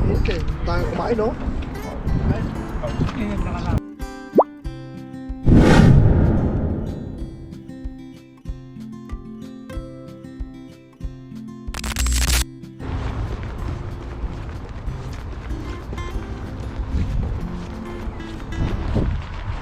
Okay, tayo kumain, no?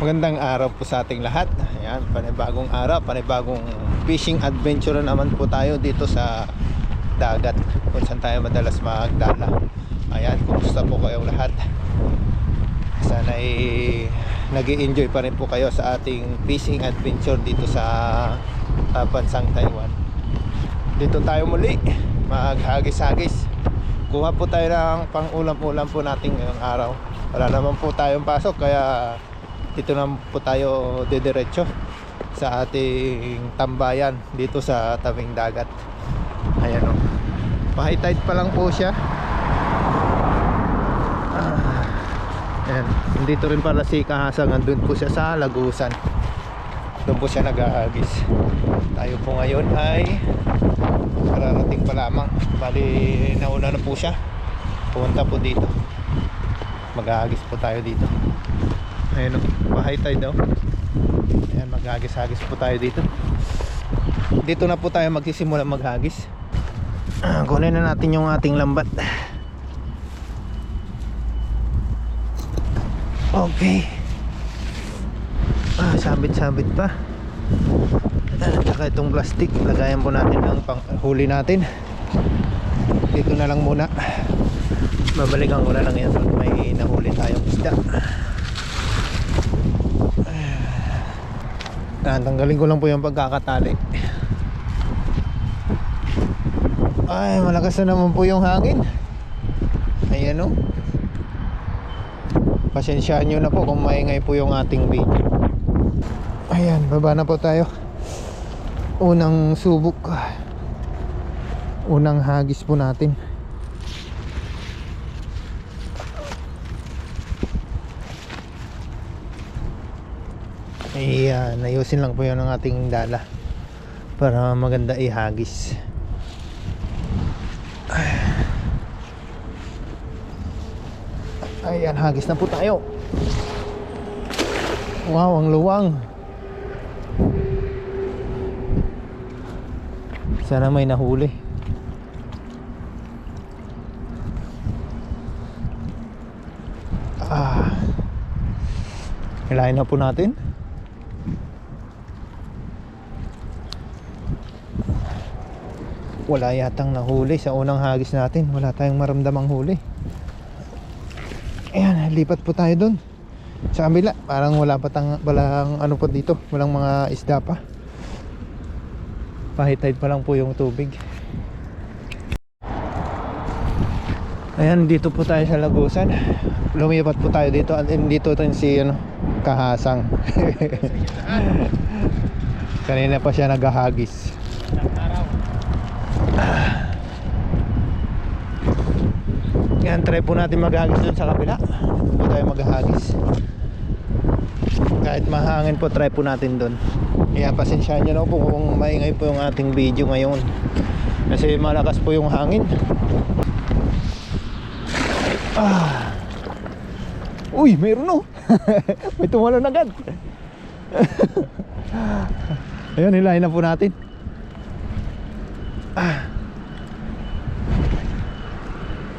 Magandang araw po sa ating lahat. Ayan, panibagong araw, panibagong fishing adventure naman po tayo dito sa dagat kung saan tayo madalas magdala. Ayan, kumusta po kayong lahat? Sana nag-i-enjoy pa rin po kayo sa ating fishing adventure dito sa bansang Taiwan. Dito tayo muli maghagis-hagis. Kuha po tayo ng pang-ulam-ulam po natin ngayong araw. Wala naman po tayong pasok kaya dito na po tayo didiretso sa ating tambayan dito sa tabing dagat. Ayan o, pa-high tide pa lang po siya. Ayan, dito rin pala si Kahasang, andun po siya sa Lagusan, doon po siya nag-aagis. Tayo po ngayon ay kararating pa lamang, bali nauna na po siya, pumunta po dito, mag-aagis po tayo dito. Ayun o, pa-high tide daw. Ayan, maghagis-hagis po tayo dito. Dito na po tayo magsisimula maghagis. Kunin na natin yung ating lambat. Okay. Sabit-sabit pa. Tsaka itong plastic, lagayan po natin ng panghuli natin. Dito na lang muna. Babalikan ko na lang yan pag may nahuli tayong isda. Tanggalin ko lang po yung pagkakatali. Ay, malakas na naman po yung hangin. Ayan o. Pasensyaan nyo na po kung maingay po yung ating video. Ayan, baba na po tayo. Unang subok, unang hagis po natin. Ayan, ayusin lang po yun ng ating dala para maganda ihagis. Ayan, hagis na po tayo. Wow, ang luwang. Sana may nahuli. Hilahin na po natin. Wala yatang nahuli sa unang hagis natin. Wala tayong maramdamang huli. Ayan, lipat po tayo dun sa kabila. Parang walang ano po dito, walang mga isda pa. Pa-high tide pa lang po yung tubig. Ayan, dito po tayo sa Lagusan. Lumipat po tayo dito. At dito rin si Kahasang. Kanina pa siya naghahagis. Yan, try po natin maghagis dun sa kabila. Dun po tayo maghagis. Kahit mahangin po, try po natin dun. Kaya pasensyaan nyo na po kung maingay po yung ating video ngayon, kasi malakas po yung hangin. Uy, mayroon o. May tumalon agad. Ayun, hilahin na po natin.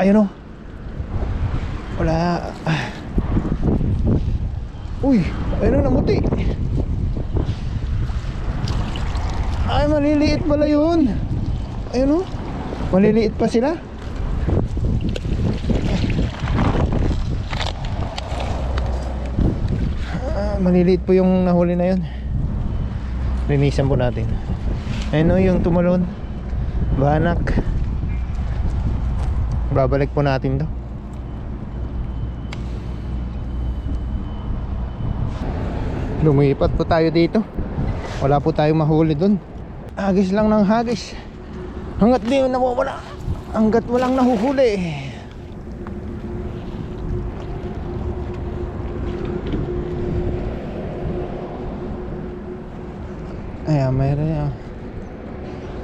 Ayun o. Wala. Uy, ayun o, namuti. Ay, maliliit pala yun. Ayun o, maliliit pa sila. Maliliit po yung nahuli na yun. Linisan po natin. Ayun o, yung tumalon. Banak. Babalik po natin to. Lumipat po tayo dito. Wala po tayong mahuli dun. Hagis lang ng hagis. Hanggat di nawawala, hanggat walang nahuhuli. Ayan, mayroon yan.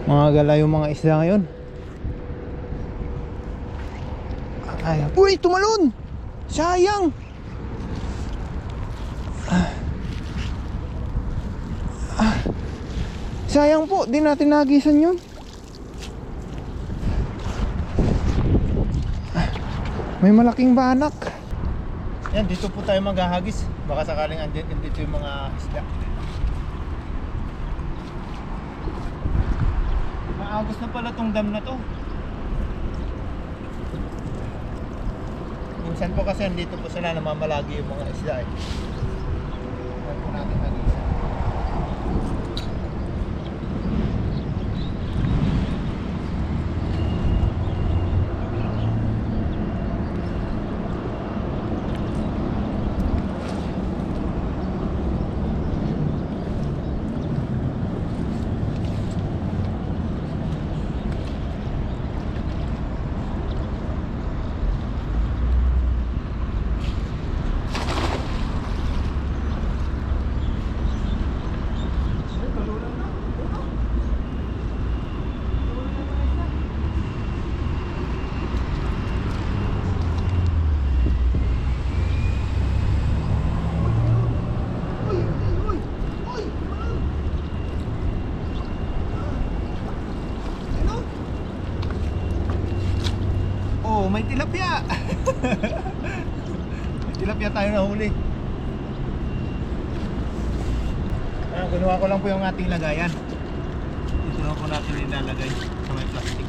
Mga gala yung mga isda ngayon. Ay, uy, tumalon! Sayang! Sayang po, di natin nagisan yun. May malaking banak. Yan, dito po tayo maghahagis. Baka sakaling andito yung mga isda. Maagos na pala tong dam na to. Minsan po kasi andito po sila namamalagi yung mga isda eh. Yan po natin hagisan. Oh, may tilapia. May tilapia tayo nahuli. Ginawa ko lang po yung ating lagayan. Dito na po natin nilalagay sa may plastic.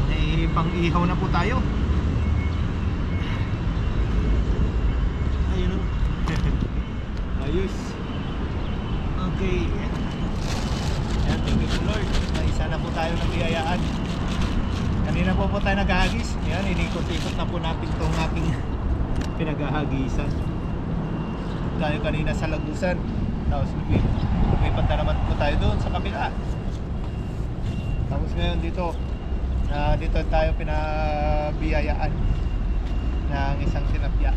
May pang-ihaw na po tayo. Ayun o. Ayos. Okay. Yan, thank you Lord. Naisa na po tayo ng biyayaan. Kanina po tayo naghahagis. Yan, inikot-ikot na po natin itong ating pinaghahagisan. Tayo kanina sa Lagusan. Tapos lumipat na naman po tayo doon sa kabila. Tapos ngayon dito tayo pinabiyayaan ng isang tilapia.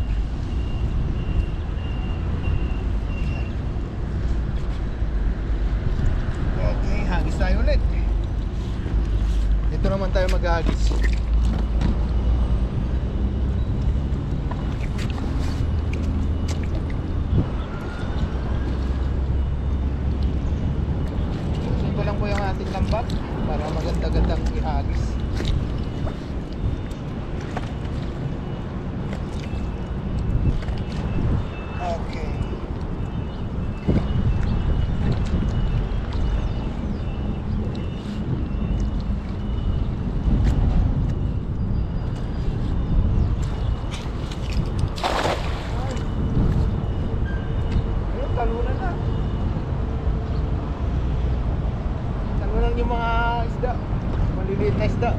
Okay, hagis tayo ulit. Dito naman tayo maghagis. Ito lang po yung ating lambat para maganda-gandang ihagis. Okay. Yung mga isda, maliliit na isda.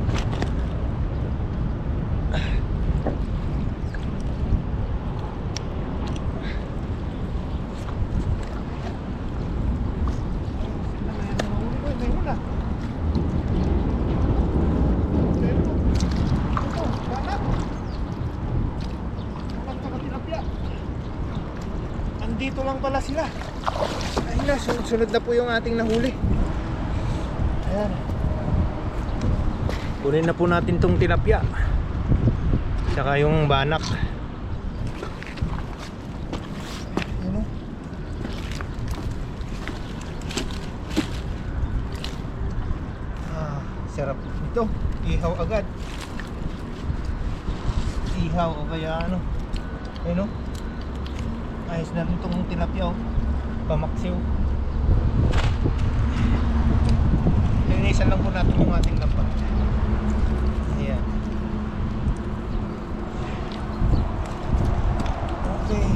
Andito lang pala sila. Ayun na, sunod na po yung ating nahuli. Ayan. Kunin na po natin tong tilapia. Tsaka yung banak. Ano? Sarap ito. Ihaw agad. Ihaw o kaya ano. Ano? Ayos na rin itong tilapia oh. Pamaksiw. Linisan lang po natin yung ating lambat. Ayan. Okay.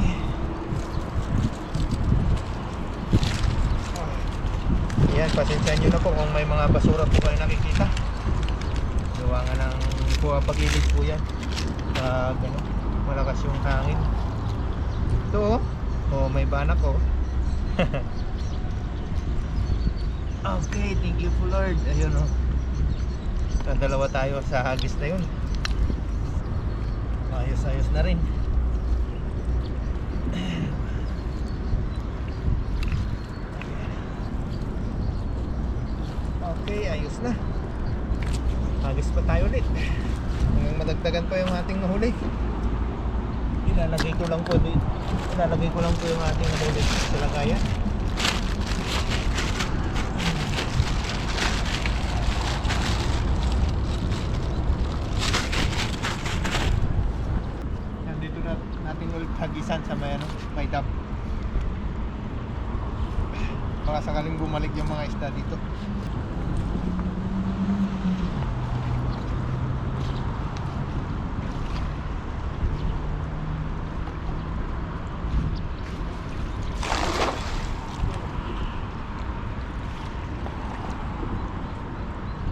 Ayan, pasensya nyo na po kung may mga basura po kayo nakikita. Gawa nga ng pagilid po yan. Ganun, malakas yung hangin. Ito oh, may banak oh. Okay, thank you po Lord. Ayun oh. Dalawa tayo sa hagis na yun. Ayos-ayos na rin. na. Hagis pa tayo ulit. Hanggang madagdagan pa yung ating nahuli. Ilalagay ko lang po yung ating nahuli sa lagayan. Nandito na natin ulit hagisan sa may dam. Baka sakaling bumalik yung mga isda dito.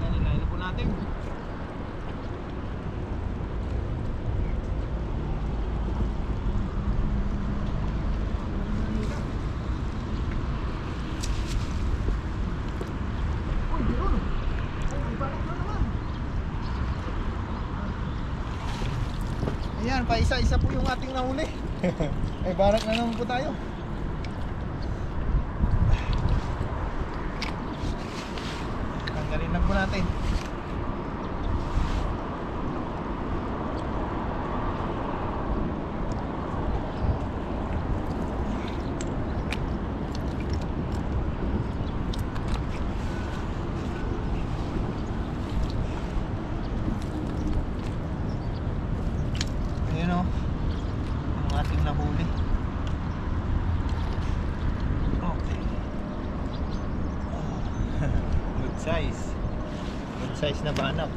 Yan, ilayin po natin. Ayan, pa isa-isa po yung ating nahuli. Ay barak na naman po tayo. Tanggalin lang po natin. Ayan o, ang ating nahuli. Okay. Good size. Good size na banap.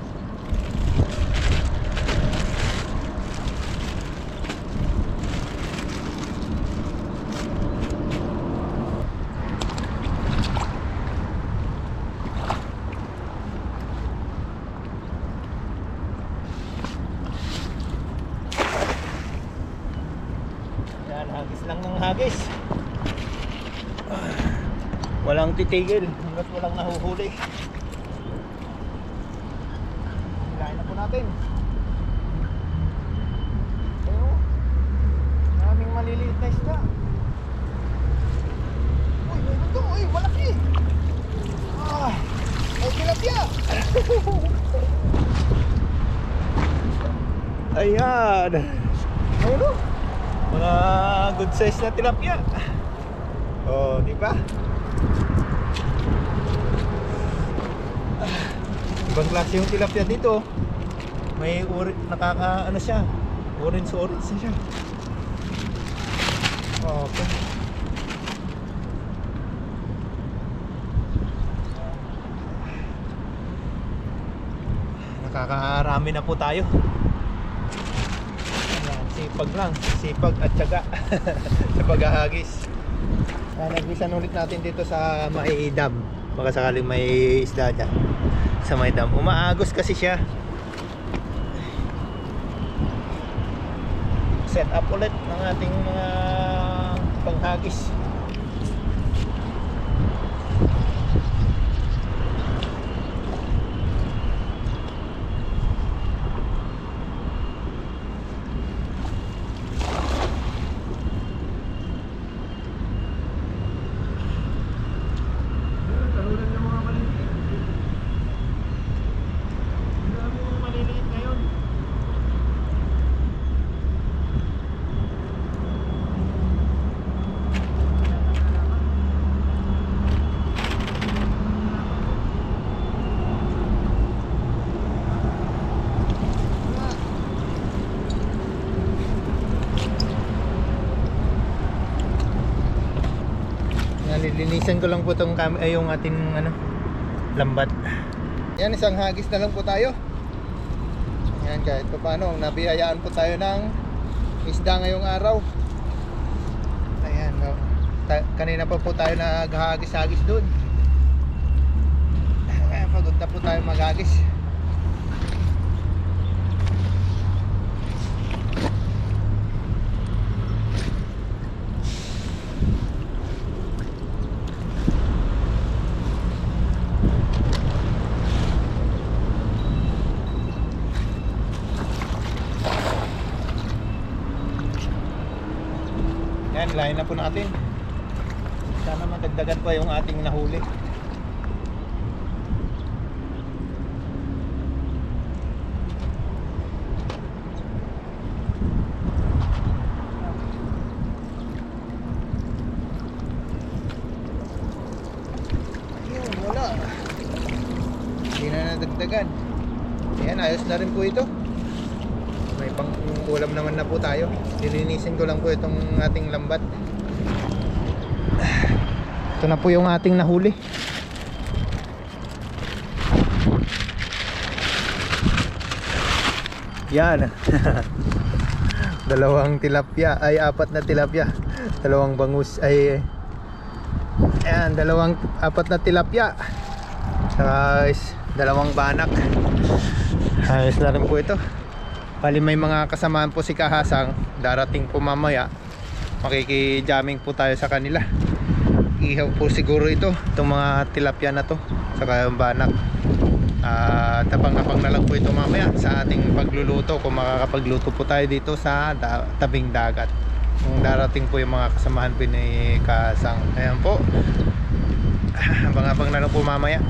Yan, hagis lang ng hagis. Walang titigil hanggat walang nahuhuli. Hilahin na po natin. Ayun, maraming maliliit na isda. Uy, meron to. Uy, malaki. Ay, tilapia. Ayan. Ayun o. Mga good size na tilapia. Oh, di ba? Ibang klase yung tilapia dito. May ano siya, orange siya. Okay. Nakakarami na po tayo. Ayan, sipag lang, sipag at tiyaga sa paghahagis. Nagisan ulit natin dito sa may dam. Baka sakaling may isda dyan sa may dam. Umaagos kasi siya. Set up ulit ng ating mga panghagis. Lilinisan ko lang po itong yung ating lambat. Yan, isang hagis na lang po tayo. Yan, kahit pa paano nabiyayaan po tayo ng isda ngayong araw. Ayan, kanina pa po tayo naghagis-hagis doon. Kaya pagod na po tayo maghagis. Yan, lahin na po natin. Sana madagdagan pa yung ating nahuli. dagdagan. Ayan, ayos na rin po ito. May pang ulam naman na po tayo. Lilinisin ko lang po itong ating lambat. Ito na po yung ating nahuli. Yan. Dalawang tilapia, ay apat na tilapia. Dalawang bangus, ay ayan, apat na tilapia. Saka dalawang banak. Ayos na rin po ito. Bali may mga kasamaan po si Kahasang. Darating po mamaya. Makiki-jamming po tayo sa kanila. Ihaw po siguro ito, itong mga tilapia na to. Saka yung banak. Tapang-apang na lang po ito mamaya sa ating pagluluto, kung makakapagluto po tayo dito sa tabing dagat. Kung darating po yung mga kasamahan po ni Kasang. Ayan po, abang-abang na lang po mamaya.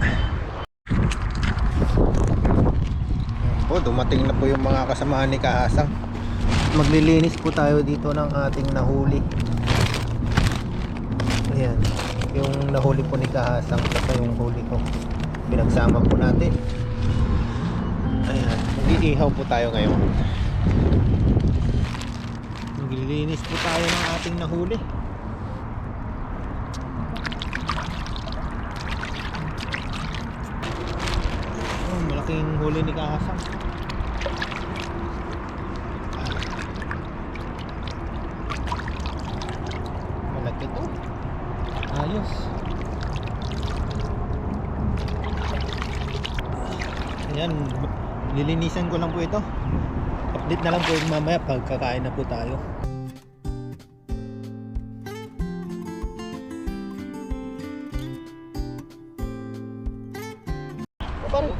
Ayan po, dumating na po yung mga kasamahan ni Kasang. Maglilinis po tayo dito ng ating nahuli. Ayan, yung nahuli po ni Kasang at yung huli ko, pinagsama po natin. Ayan, mag-iihaw po tayo ngayon. Maglilinis po tayo ng ating nahuli. Oh, malaking huli ni Kahasang. Malaki to. Ayos. Ayan, lilinisan ko lang po ito. Update na lang po yung mamaya pag kakain na po tayo. Pare.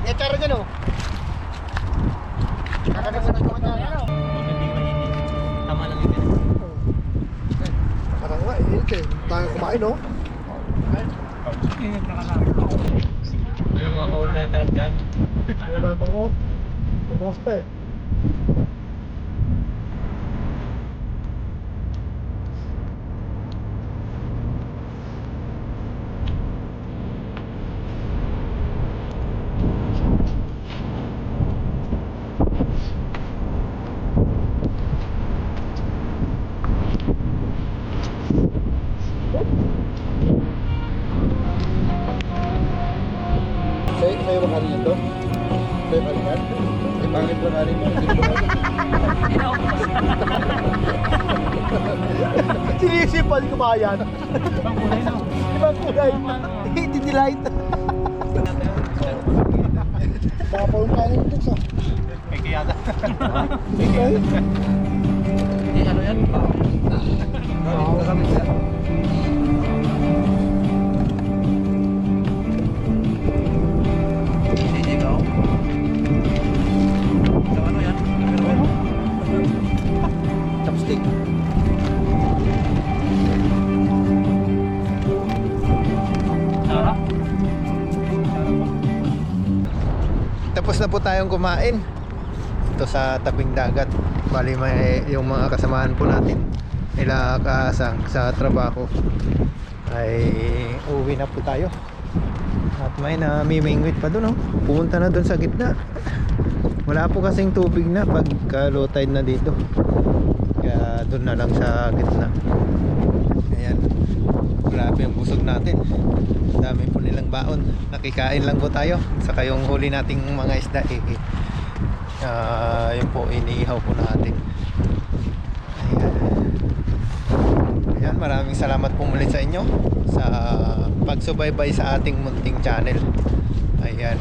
Eh, cara dyan o. Kakagasan ng kumanda. Tama lang yun. Parang nga, eh, tayo kumain, no? Yung mga hole na tayo dyan. Wala pa ko. Kumusta eh? Sa'yo bang halin ito? Sa'yo halin yan? Eh, pangit bang halin mo? Sinisipan ko ba yan? Ibang kulay na. Ibang kulay. Titilight. Baka pa yung kanin dito sa. May kiyata. Okay. Eh, ano yan? Chopstick. Tapos na po tayong kumain ito sa tabing dagat. Bali may yung mga kasamahan po natin nila Kahasang sa trabaho ay uwi na po tayo. At may namimingwit pa doon, oh. Pumunta na doon sa gitna. Wala po kasing tubig na pagka low tide na dito. Kaya doon na lang sa gitna. Ayan. Grabe yung busog natin. Dami po nilang baon. Nakikain lang po tayo. Saka yung huli nating mga isda yun po iniihaw po natin. Ayan. Ayan, maraming salamat po muli sa inyo sa pagsubaybay sa ating munting channel. Ayan.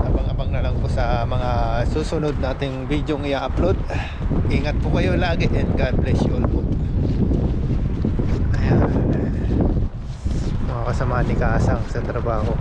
Abang-abang na lang po sa mga susunod nating video ng i-upload. Ingat po kayo lagi and God bless you all po. Ayan. Mga kasama ni Kasang sa trabaho.